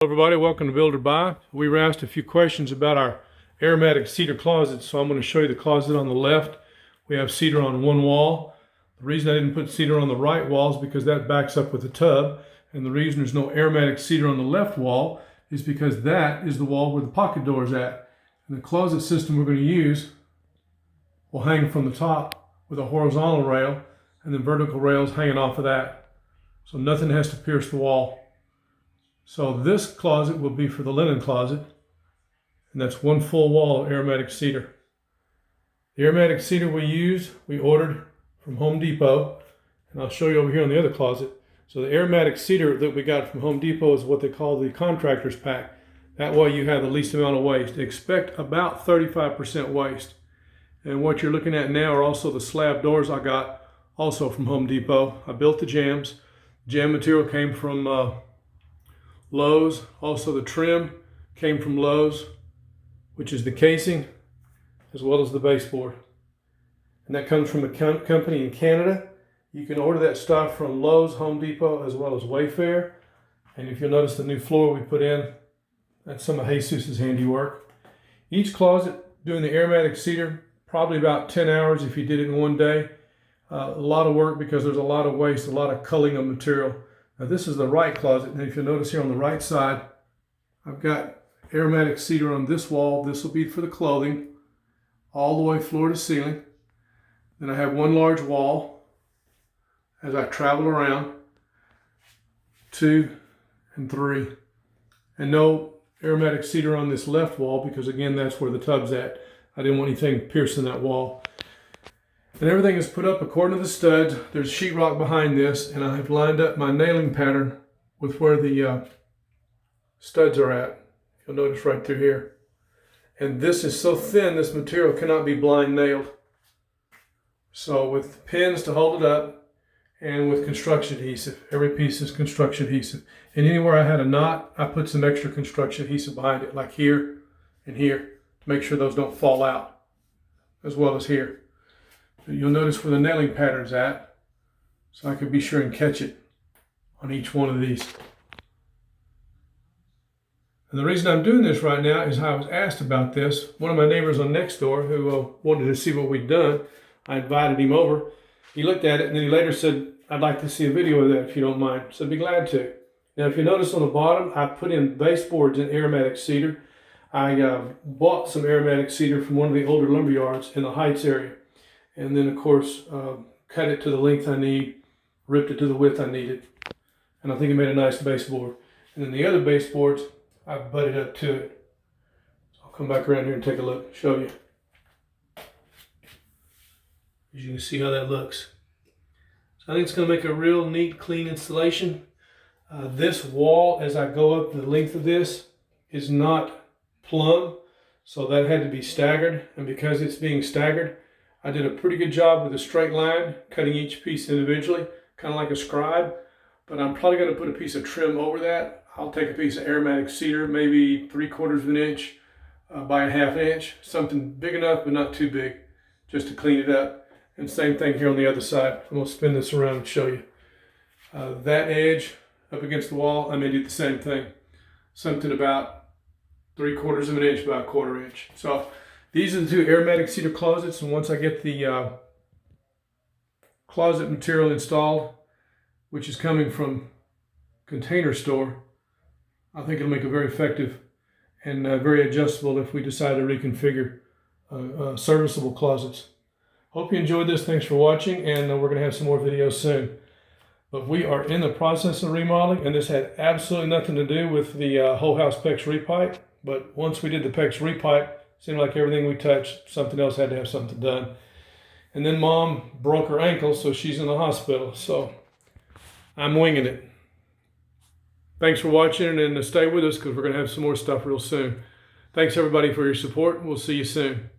Hello everybody, welcome to Build or Buy. We were asked a few questions about our aromatic cedar closets, so I'm going to show you the closet on the left. We have cedar on one wall. The reason I didn't put cedar on the right wall is because that backs up with the tub, and the reason there's no aromatic cedar on the left wall is because that is the wall where the pocket door is at. And the closet system we're going to use will hang from the top with a horizontal rail and then vertical rails hanging off of that, so nothing has to pierce the wall. So this closet will be for the linen closet, and that's one full wall of aromatic cedar. The aromatic cedar we ordered from Home Depot, and I'll show you over here on the other closet. So the aromatic cedar that we got from Home Depot is what they call the contractor's pack. That way you have the least amount of waste. Expect about 35% waste. And what you're looking at now are also the slab doors I got also from Home Depot. I built the jambs. Jam material came from Lowe's. Also the trim came from Lowe's, which is the casing as well as the baseboard. And that comes from a company in Canada. You can order that stuff from Lowe's, Home Depot, as well as Wayfair. And if you'll notice the new floor we put in, that's some of Jesus's handiwork. Each closet doing the aromatic cedar, probably about 10 hours if you did it in one day. A lot of work because there's a lot of waste, a lot of culling of material. Now this is the right closet, and if you'll notice here on the right side, I've got aromatic cedar on this wall. This will be for the clothing, all the way floor to ceiling. Then I have one large wall as I travel around, 2 and 3. And no aromatic cedar on this left wall because again, that's where the tub's at. I didn't want anything piercing that wall. And everything is put up according to the studs. There's sheetrock behind this, and I've lined up my nailing pattern with where the studs are at. You'll notice right through here. And this is so thin, this material cannot be blind nailed. So with pins to hold it up, and with construction adhesive. Every piece is construction adhesive. And anywhere I had a knot, I put some extra construction adhesive behind it, like here and here, to make sure those don't fall out, as well as here. You'll notice where the nailing pattern's at, so I can be sure and catch it on each one of these. And the reason I'm doing this right now is I was asked about this. One of my neighbors on next door who wanted to see what we'd done, I invited him over. He looked at it and then he later said, "I'd like to see a video of that if you don't mind." So I'd be glad to. Now if you notice on the bottom, I put in baseboards in aromatic cedar. I bought some aromatic cedar from one of the older lumber yards in the Heights area. And then, of course, cut it to the length I need, ripped it to the width I needed. And I think it made a nice baseboard. And then the other baseboards, I've butted up to it. So I'll come back around here and take a look, show you. As you can see how that looks. So I think it's going to make a real neat, clean installation. This wall, as I go up the length of this, is not plumb. So that had to be staggered. And because it's being staggered, I did a pretty good job with a straight line, cutting each piece individually, kind of like a scribe, but I'm probably going to put a piece of trim over that. I'll take a piece of aromatic cedar, maybe 3/4 of an inch by a 1/2 inch, something big enough but not too big, just to clean it up. And same thing here on the other side. I'm going to spin this around and show you. That edge up against the wall, I may do the same thing, something about 3/4 of an inch by a 1/4 inch. So these are the two aromatic cedar closets, and once I get the closet material installed, which is coming from Container Store, I think it'll make it very effective and very adjustable if we decide to reconfigure serviceable closets. Hope you enjoyed this. Thanks for watching, and we're going to have some more videos soon. But we are in the process of remodeling, and this had absolutely nothing to do with the whole house PEX Repipe. But once we did the PEX Repipe, seemed like everything we touched, something else had to have something done. And then Mom broke her ankle, so she's in the hospital. So I'm winging it. Thanks for watching, and stay with us because we're going to have some more stuff real soon. Thanks everybody for your support. We'll see you soon.